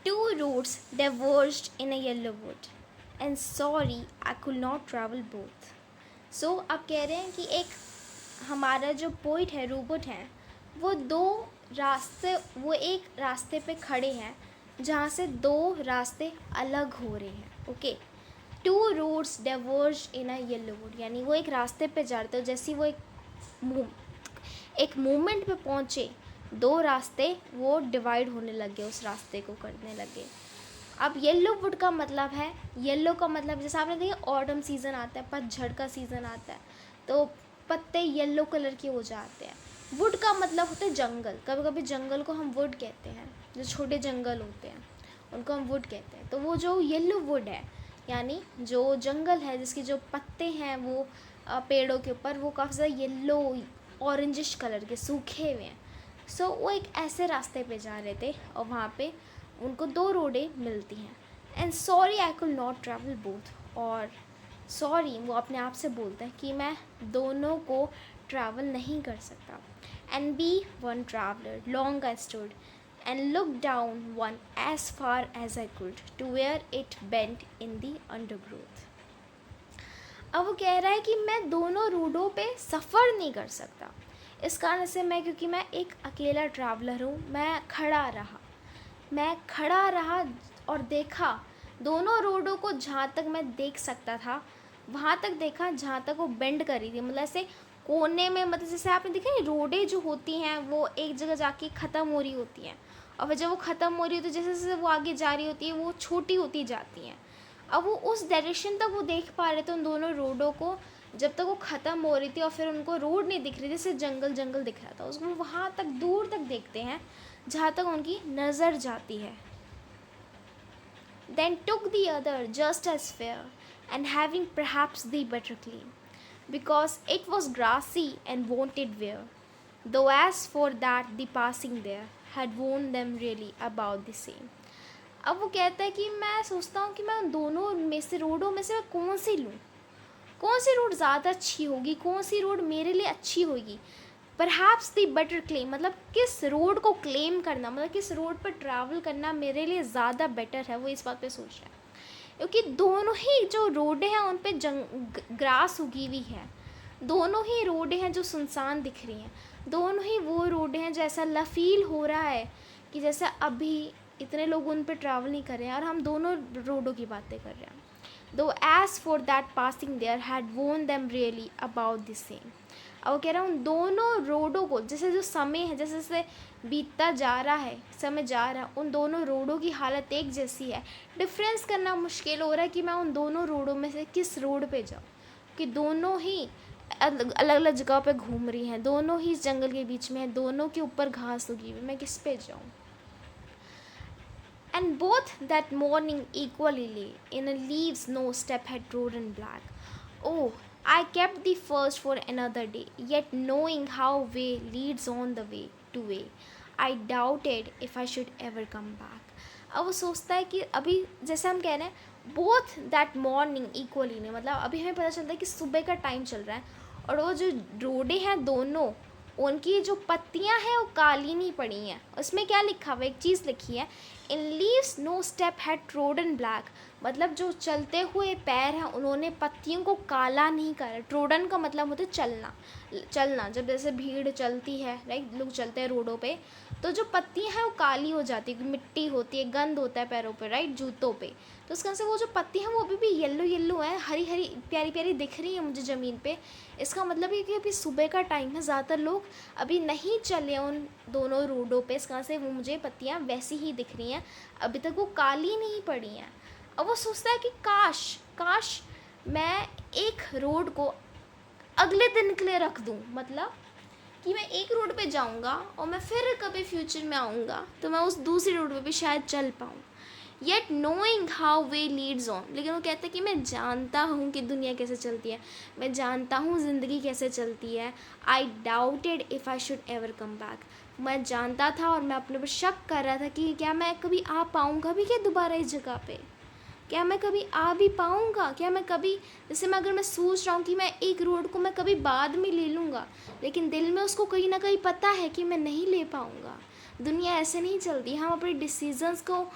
Two roads diverged in a yellow wood, and sorry, I could not travel both. So अब कह रहे हैं कि एक हमारा जो पोइट है, रोबोट है, वो वो एक रास्ते पे खड़े हैं जहाँ से दो रास्ते अलग हो रहे हैं. Okay, two roads diverge in a yellow would, यानी वो एक रास्ते पे जा रहे थे. जैसे वो एक मूवमेंट पे पहुँचे, दो रास्ते वो डिवाइड होने लगे, उस रास्ते को करने लगे. अब येलो वुड का मतलब है, येलो का मतलब जैसे आपने देखा ऑटम सीज़न आता है, पतझड़ का सीज़न आता है, तो पत्ते येलो कलर के हो जाते हैं. वुड का मतलब होता है जंगल. कभी कभी जंगल को हम वुड कहते हैं, जो छोटे जंगल होते हैं उनको हम वुड कहते हैं. तो वो जो येलो वुड है, यानी जो जंगल है जिसके जो पत्ते हैं वो पेड़ों के ऊपर वो काफ़ी ज़्यादा येलो ऑरेंजिश कलर के सूखे हुए हैं. सो वो एक ऐसे रास्ते पे जा रहे थे और वहाँ पे उनको दो रोडें मिलती हैं. And sorry I could not travel both, और सॉरी वो अपने आप से बोलते हैं कि मैं दोनों को ट्रैवल नहीं कर सकता. And be one traveller long I stood and look down one as far as I could to where it bent in the undergrowth. अब वो कह रहा है कि मैं दोनों रोडों पे सफ़र नहीं कर सकता. इस कारण से क्योंकि मैं एक अकेला ट्रैवलर हूँ, मैं खड़ा रहा और देखा दोनों रोडों को. जहाँ तक मैं देख सकता था वहाँ तक देखा, जहाँ तक वो बेंड कर रही थी, मतलब ऐसे कोने में, मतलब जैसे आपने देखा है रोडें जो होती हैं वो एक जगह जाके ख़त्म हो रही होती हैं, और फिर जब वो ख़त्म हो रही होती है, जैसे जैसे वो आगे जा रही होती है वो छोटी होती जाती हैं. अब वो उस डायरेक्शन तक वो देख पा रहे थे उन दोनों रोडों को जब तक वो ख़त्म हो रही थी, और फिर उनको रोड नहीं दिख रही थी, सिर्फ जंगल जंगल दिख रहा था. उसको वहाँ तक दूर तक देखते हैं जहाँ तक उनकी नज़र जाती है. Then took the other just as fair, and having perhaps the better claim, because it was grassy and wanted wear, though as for that the passing there had worn them really about the same. अब वो कहता है कि मैं सोचता हूँ कि मैं उन दोनों में से रोडों में से मैं कौन सी लूँ, कौन सी रोड ज़्यादा अच्छी होगी, कौन सी रोड मेरे लिए अच्छी होगी. परहैप्स द बेटर क्लेम, मतलब किस रोड को क्लेम करना, मतलब किस रोड पर ट्रैवल करना मेरे लिए ज़्यादा बेटर है, वो इस बात पे सोच रहा है. क्योंकि दोनों ही जो रोडें हैं उन पर ग्रास उगी हुई है, दोनों ही रोडें हैं जो सुनसान दिख रही हैं, दोनों ही वो रोडें हैं जैसा फील हो रहा है कि जैसे अभी इतने लोग उन पर ट्रैवल नहीं कर रहे हैं और हम दोनों रोडों की बातें कर रहे हैं. Though as for that passing there had worn them really about the same. अब वो कह रहा हूँ उन दोनों रोडों को, जैसे जो समय है जैसे जैसे बीतता जा रहा है, समय जा रहा है, उन दोनों रोडों की हालत एक जैसी है. डिफरेंस करना मुश्किल हो रहा है कि मैं उन दोनों रोडों में से किस रोड पे जाऊँ, कि दोनों ही अलग अलग जगह पे घूम रही हैं, दोनों ही इस जंगल के बीच में हैं, दोनों के ऊपर घास उगी हुई, मैं किस पे जाऊँ. And both that morning equally lay in a leaves no step had trodden black. Oh, I kept the first for another day, yet knowing how way leads on the way to way, I doubted if I should ever come back. अब वो सोचता है कि अभी जैसे हम कह रहे हैं बोथ दैट मॉर्निंग इक्वली ने, मतलब अभी हमें पता चलता है कि सुबह का टाइम चल रहा है और वो जो रोडें हैं दोनों, उनकी जो पत्तियां हैं वो काली नहीं पड़ी हैं. उसमें क्या लिखा हुआ, एक चीज़ लिखी है, in leaves no step had trodden black, मतलब जो चलते हुए पैर हैं उन्होंने पत्तियों को काला नहीं करा. ट्रोडन का मतलब होता है चलना, चलना. जब जैसे भीड़ चलती है, राइट, लोग चलते हैं रोडों पे, तो जो पत्तियां हैं वो काली हो जाती है, मिट्टी होती है, गंद होता है पैरों पे, राइट, जूतों पे. तो उसका से वो जो पत्ती हैं वो अभी भी येलो येलो हैं, हरी हरी प्यारी प्यारी दिख रही है मुझे ज़मीन पे. इसका मतलब ये कि अभी सुबह का टाइम है, ज़्यादातर लोग अभी नहीं चले उन दोनों रोडों पे, इस कारण से वो मुझे पत्तियाँ वैसी ही दिख रही हैं, अभी तक वो काली नहीं पड़ी हैं. अब वो सोचता है कि काश मैं एक रोड को अगले दिन के लिए रख दूँ, मतलब कि मैं एक रोड पे जाऊँगा और मैं फिर कभी फ्यूचर में आऊँगा तो मैं उस दूसरी रोड पे भी शायद चल पाऊँ. Yet knowing how way Leeds on, लेकिन वो कहता है कि मैं जानता हूँ कि दुनिया कैसे चलती है, मैं जानता हूँ ज़िंदगी कैसे चलती है. आई doubted if I should ever come back, मैं जानता था और मैं अपने पर शक कर रहा था कि क्या मैं कभी आ पाऊँगा भी क्या दोबारा इस जगह पे, क्या मैं कभी आ भी पाऊँगा, क्या मैं कभी, जैसे मैं अगर मैं सोच रहा हूँ कि मैं एक रोड को मैं कभी बाद में ले लूँगा, लेकिन दिल में उसको कहीं ना कहीं पता है कि मैं नहीं ले पाऊँगा. दुनिया ऐसे नहीं चलती, हम अपने डिसीजंस को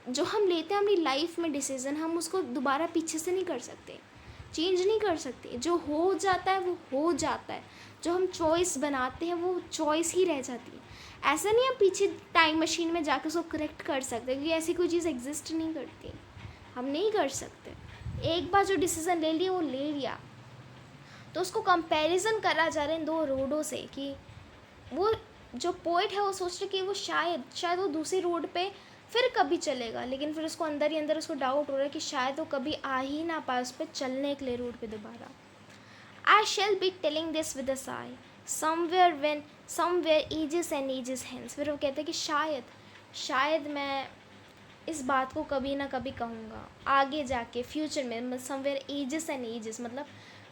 जो हम लेते हैं अपनी लाइफ में डिसीज़न, हम उसको दोबारा पीछे से नहीं कर सकते, चेंज नहीं कर सकते। जो हो जाता है वो हो जाता है, जो हम चॉइस बनाते हैं वो चॉइस ही रह जाती है। ऐसा नहीं हम पीछे टाइम मशीन में जाकर उसको करेक्ट कर सकते, क्योंकि ऐसी कोई चीज़ एग्जिस्ट नहीं करती, हम नहीं कर सकते। एक बार जो डिसीज़न ले लिया वो ले लिया। तो उसको कंपैरिजन करा जा रहा है इन दो रोडों से, कि वो जो पोइट है वो सोच रहे कि वो शायद वो दूसरी रोड पे फिर कभी चलेगा, लेकिन फिर उसको अंदर ही अंदर उसको डाउट हो रहा है कि शायद वो कभी आ ही ना पाए उस पर चलने के लिए रोड पे दोबारा। I shall be telling this with a sigh somewhere ages and ages hence. फिर वो कहते हैं कि शायद मैं इस बात को कभी ना कभी कहूँगा आगे जाके फ्यूचर में, समवेयर एजेस एंड एजेस मतलब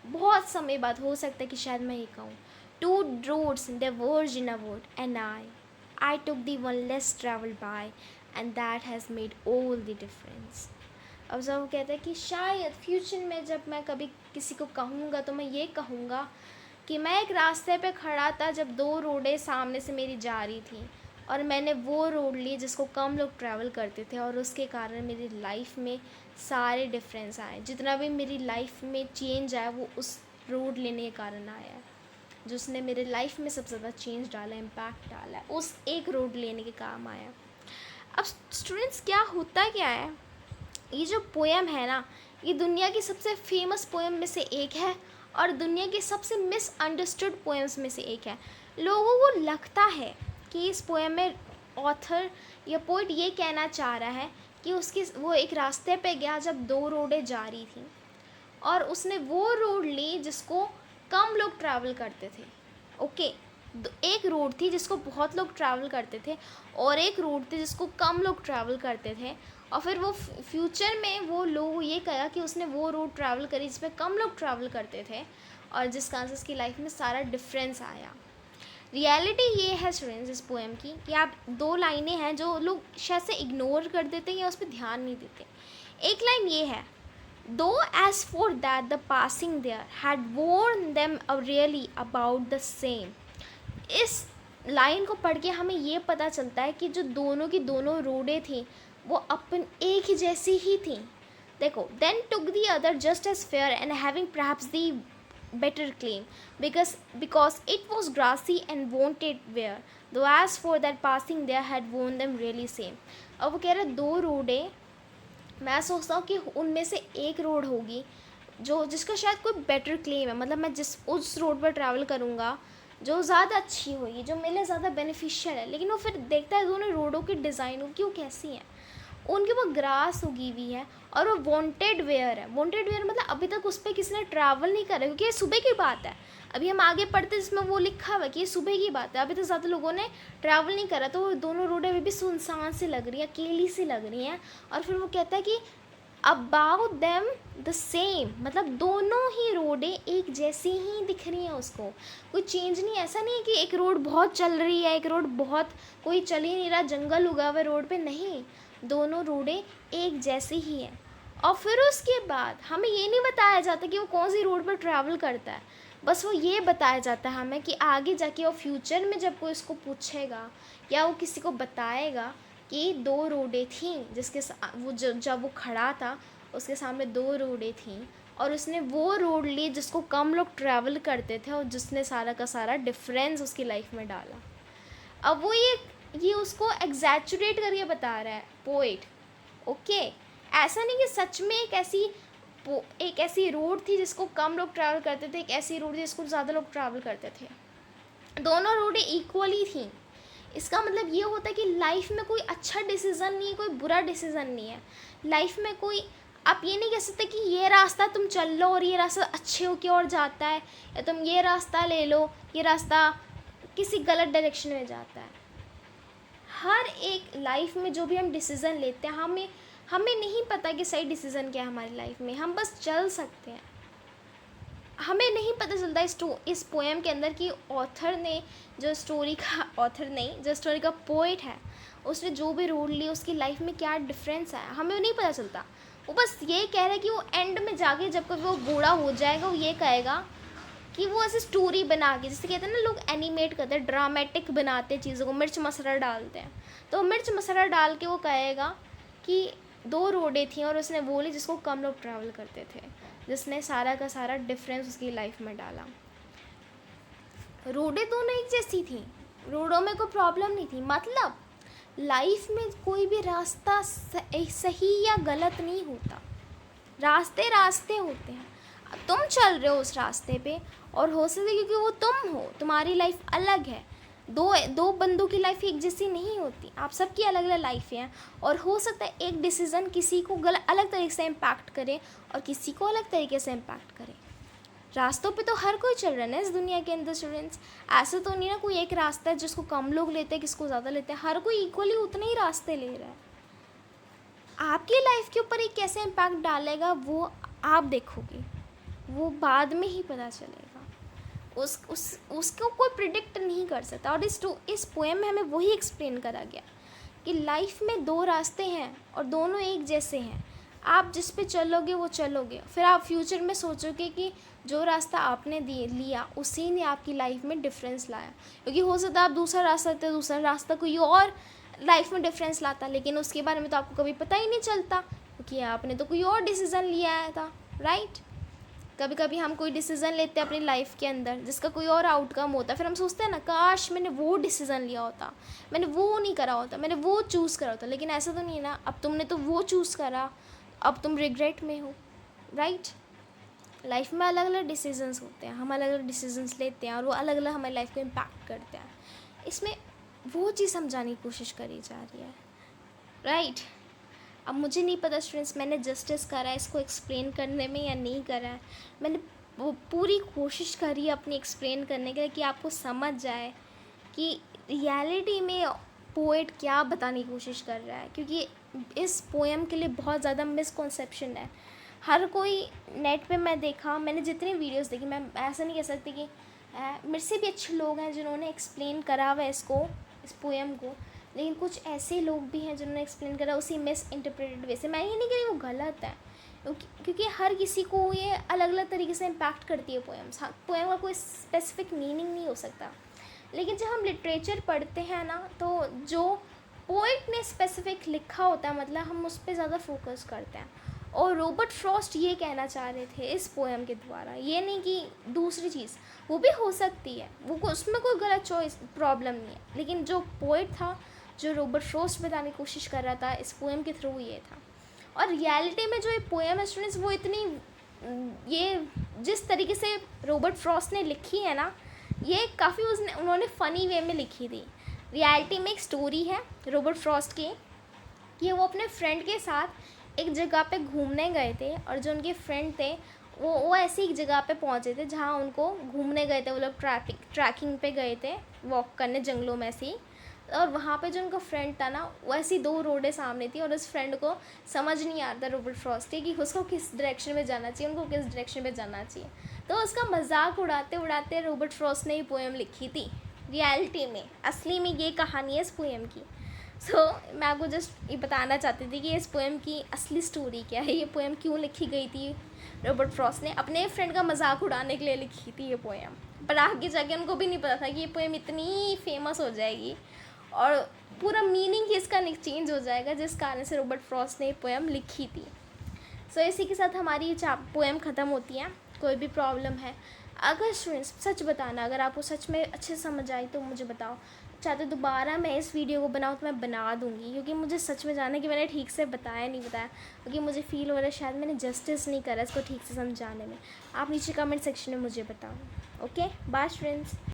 बहुत समय बाद हो सकता है कि शायद मैं ये कहूँ। Two roads diverged in a wood and I took the one less traveled by and that has made all the difference। अब जब वो कहता है कि शायद फ्यूचर में जब मैं कभी किसी को कहूँगा तो मैं ये कहूँगा कि मैं एक रास्ते पे खड़ा था जब दो रोडें सामने से मेरी जा रही थी और मैंने वो रोड ली जिसको कम लोग ट्रैवल करते थे, और उसके कारण मेरी लाइफ में सारे डिफरेंस आए। जितना भी मेरी लाइफ में चेंज आया वो उस रोड लेने के कारण आया है, जिसने मेरे लाइफ में सबसे ज़्यादा चेंज डाला, इम्पैक्ट डाला है, उस एक रोड लेने के काम आया। अब स्टूडेंट्स क्या है, ये जो पोएम है ना, ये दुनिया की सबसे फेमस पोएम में से एक है और दुनिया की सबसे मिसअंडरस्टूड पोएम्स में से एक है। लोगों को लगता है कि इस पोएम में ऑथर या पोइट ये कहना चाह रहा है कि वो एक रास्ते पे गया जब दो रोडें जा रही थी और उसने वो रोड ली जिसको कम लोग ट्रैवल करते थे। ओके, एक रोड थी जिसको बहुत लोग ट्रैवल करते थे और एक रोड थी जिसको कम लोग ट्रैवल करते थे, और फिर वो फ्यूचर में वो लोग ये कहा कि उसने वो रोड ट्रैवल करी जिस पे कम लोग ट्रैवल करते थे और जिस कारण से उसकी लाइफ में सारा डिफरेंस आया। रियलिटी ये है स्टूडेंट्स इस पोएम की कि आप दो लाइनें हैं जो लोग शायद से इग्नोर कर देते हैं या उस पर ध्यान नहीं देते। एक लाइन ये है, though as for that the passing there had warned them really about the same। इस लाइन को पढ़ के हमें ये पता चलता है कि जो दोनों की दोनों रोडें थी वो अपन एक ही जैसी ही थी। देखो, then took the other just as fair and having perhaps the better claim because it was grassy and wanted wear, though as for that passing there had warned them really same। अब वो कह रहे दो रोडें, मैं सोचता हूँ कि उनमें से एक रोड होगी जिसका शायद कोई बेटर क्लेम है, मतलब मैं उस रोड पर ट्रैवल करूँगा जो ज़्यादा अच्छी होगी, जो मेरे लिए ज़्यादा बेनिफिशियल है। लेकिन वो फिर देखता है दोनों रोडों की डिज़ाइन की वो कैसी हैं, उनके ऊपर ग्रास उगी हुई है और वो वांटेड वेयर है। वांटेड वेयर मतलब अभी तक उस पर किसी ने ट्रैवल नहीं करा, क्योंकि ये सुबह की बात है। अभी हम आगे पढ़ते जिसमें वो लिखा हुआ है कि ये सुबह की बात है, अभी तक ज़्यादा लोगों ने ट्रैवल नहीं करा, तो वो दोनों रोडें अभी भी सुनसान सी लग रही हैं, अकेली सी लग रही हैं। और फिर वो कहता है कि अबाउट देम द सेम, मतलब दोनों ही रोडें एक जैसी ही दिख रही हैं उसको, कोई चेंज नहीं। ऐसा नहीं है कि एक रोड बहुत चल रही है, एक रोड बहुत कोई चल ही नहीं रहा, जंगल उगा हुआ रोड पे, नहीं, दोनों रोडें एक जैसी ही हैं। और फिर उसके बाद हमें ये नहीं बताया जाता कि वो कौन सी रोड पर ट्रैवल करता है, बस वो ये बताया जाता है हमें कि आगे जाके वो फ्यूचर में जब कोई इसको पूछेगा या वो किसी को बताएगा कि दो रोडें थीं जिसके वो जब वो खड़ा था उसके सामने दो रोडें थीं और उसने वो रोड ली जिसको कम लोग ट्रैवल करते थे और जिसने सारा का सारा डिफरेंस उसकी लाइफ में डाला। अब वो ये उसको एग्जैचुरेट करके बता रहा है पोइट। ओके, ऐसा नहीं कि सच में एक ऐसी रोड थी जिसको कम लोग ट्रैवल करते थे, एक ऐसी रोड थी जिसको ज़्यादा लोग ट्रैवल करते थे, दोनों रोडें इक्वली थी। इसका मतलब ये होता है कि लाइफ में कोई अच्छा डिसीज़न नहीं है, कोई बुरा डिसीज़न नहीं है। लाइफ में कोई, आप ये नहीं कह सकते कि ये रास्ता तुम चल लो और ये रास्ता अच्छे हो की ओर जाता है, या तुम ये रास्ता ले लो, ये रास्ता किसी गलत डायरेक्शन में जाता है। हर एक लाइफ में जो भी हम डिसीज़न लेते हैं हमें नहीं पता कि सही डिसीज़न क्या है हमारी लाइफ में, हम बस चल सकते हैं। हमें नहीं पता चलता इस पोएम के अंदर कि ऑथर ने जो स्टोरी का पोइट है उसने जो भी रोड ली उसकी लाइफ में क्या डिफरेंस आया, हमें नहीं पता चलता। वो बस ये कह रहा है कि वो एंड में जाके जब कभी वो बूढ़ा हो जाएगा वो ये कहेगा कि वो ऐसे स्टोरी बना के, जैसे कहते हैं ना लोग एनिमेट करते हैं, ड्रामेटिक बनाते हैं चीज़ों को, मिर्च मसाला डालते हैं, तो मिर्च मसाला डाल के वो कहेगा कि दो रोडें थी और उसने वो ली जिसको कम लोग ट्रैवल करते थे, जिसने सारा का सारा डिफरेंस उसकी लाइफ में डाला। रोडें दोनों एक जैसी थी, रोडों में कोई प्रॉब्लम नहीं थी। मतलब लाइफ में कोई भी रास्ता सही या गलत नहीं होता, रास्ते रास्ते होते हैं। तुम चल रहे हो उस रास्ते पे, और हो सकता है क्योंकि वो तुम हो, तुम्हारी लाइफ अलग है। दो बंदों की लाइफ एक जैसी नहीं होती, आप सबकी अलग अलग लाइफ हैं। और हो सकता है एक डिसीज़न किसी को अलग तरीके से इम्पैक्ट करे और किसी को अलग तरीके से इम्पैक्ट करे। रास्तों पे तो हर कोई चल रहा है ना इस दुनिया के अंदर स्टूडेंट्स। ऐसा तो नहीं ना कोई एक रास्ता है जिसको कम लोग लेते हैं, किसको ज़्यादा लेते हैं। हर कोई इक्वली उतने ही रास्ते ले रहा है। आपकी लाइफ के ऊपर ये कैसे इम्पैक्ट डालेगा वो आप देखोगे, वो बाद में ही पता चलेगा। उसको कोई प्रिडिक्ट नहीं कर सकता। और इस पोएम में हमें वही एक्सप्लेन करा गया कि लाइफ में दो रास्ते हैं और दोनों एक जैसे हैं। आप जिस पे चलोगे वो चलोगे, फिर आप फ्यूचर में सोचोगे कि जो रास्ता आपने लिया उसी ने आपकी लाइफ में डिफरेंस लाया। क्योंकि हो सकता है आप दूसरा रास्ता लेते, दूसरा रास्ता कोई और लाइफ में डिफरेंस लाता, लेकिन उसके बारे में तो आपको कभी पता ही नहीं चलता, क्योंकि आपने तो कोई और डिसीज़न लिया था, राइट। कभी कभी हम कोई डिसीज़न लेते हैं अपनी लाइफ के अंदर जिसका कोई और आउटकम होता है, फिर हम सोचते हैं ना काश मैंने वो डिसीज़न लिया होता, मैंने वो नहीं करा होता, मैंने वो चूज़ करा होता। लेकिन ऐसा तो नहीं है ना, अब तुमने तो वो चूज़ करा, अब तुम रिग्रेट में हो, राइट। लाइफ में अलग अलग डिसीजंस होते हैं, हम अलग अलग डिसीजंस लेते हैं और वो अलग अलग हमारी लाइफ को इम्पैक्ट करते हैं। इसमें वो चीज़ समझाने की कोशिश करी जा रही है, राइट। अब मुझे नहीं पता स्टूडेंट्स मैंने जस्टिस करा है इसको एक्सप्लेन करने में या नहीं करा है। मैंने वो पूरी कोशिश करी अपनी एक्सप्लेन करने के लिए कि आपको समझ जाए कि रियलिटी में पोएट क्या बताने की कोशिश कर रहा है। क्योंकि इस पोएम के लिए बहुत ज़्यादा मिसकॉन्सेप्शन है। हर कोई नेट पे मैंने जितनी वीडियोस देखी, मैं ऐसा नहीं कह सकती कि मेरे से भी अच्छे लोग हैं जिन्होंने एक्सप्लेन करा हुआ है इस पोएम को, लेकिन कुछ ऐसे लोग भी हैं जिन्होंने एक्सप्लेन करा उसी मिस इंटरप्रेटेड वे से। मैं ये नहीं कह रही वो गलत है, क्योंकि हर किसी को ये अलग अलग तरीके से इम्पैक्ट करती है पोएम्स। हाँ, पोएम का कोई स्पेसिफिक मीनिंग नहीं हो सकता, लेकिन जब हम लिटरेचर पढ़ते हैं ना, तो जो पोइट ने स्पेसिफिक लिखा होता है मतलब हम उस पर ज़्यादा फोकस करते हैं। और रॉबर्ट फ्रॉस्ट ये कहना चाह रहे थे इस पोएम के द्वारा, ये नहीं कि दूसरी चीज़ वो भी हो सकती है, वो उसमें कोई गलत चॉइस प्रॉब्लम नहीं है, लेकिन जो पोइट था, जो रॉबर्ट फ्रॉस्ट बताने की कोशिश कर रहा था इस पोएम के थ्रू ये था। और रियलिटी में जो ये पोएम है स्टूडेंट्स, वो इतनी ये जिस तरीके से रॉबर्ट फ्रॉस्ट ने लिखी है ना, ये काफ़ी उन्होंने फ़नी वे में लिखी थी। रियलिटी में एक स्टोरी है रॉबर्ट फ्रॉस्ट की कि वो अपने फ्रेंड के साथ एक जगह पे घूमने गए थे, और जो उनके फ्रेंड थे वो ऐसी एक जगह पे पहुंचे थे जहाँ उनको घूमने गए थे। वो लोग ट्रैकिंग पे गए थे, वॉक करने जंगलों में से ही। और वहाँ पे जो उनका फ्रेंड था ना, वो ऐसी दो रोडें सामने थी और उस फ्रेंड को समझ नहीं आता रॉबर्ट फ्रॉस्ट के कि उसको किस डायरेक्शन में जाना चाहिए, उनको किस डायरेक्शन में जाना चाहिए। तो उसका मजाक उड़ाते उड़ाते रॉबर्ट फ्रॉस्ट ने ये पोएम लिखी थी। रियलिटी में असली में ये कहानी है इस पोएम की। मैं आपको जस्ट ये बताना चाहती थी कि इस पोएम की असली स्टोरी क्या है, ये पोएम क्यों लिखी गई थी। रॉबर्ट फ्रॉस्ट ने अपने फ्रेंड का मजाक उड़ाने के लिए लिखी थी ये पोएम, पर आगे जाके उनको भी नहीं पता था कि ये पोएम इतनी फेमस हो जाएगी और पूरा मीनिंग ही इसका चेंज हो जाएगा, जिस कारण से रॉबर्ट फ्रॉस्ट ने ये पोएम लिखी थी। इसी के साथ हमारी पोएम ख़त्म होती है। कोई भी प्रॉब्लम है, अगर स्टूडेंट्स सच बताना, अगर आपको सच में अच्छे से समझ आई तो मुझे बताओ। चाहते दोबारा मैं इस वीडियो को बनाऊँ तो मैं बना दूँगी, क्योंकि मुझे सच में जानना कि मैंने ठीक से बताया नहीं बताया, क्योंकि मुझे फ़ील हो रहा है शायद मैंने जस्टिस नहीं करा इसको ठीक से समझाने में। आप नीचे कमेंट सेक्शन में मुझे बताओ। Okay, bye students.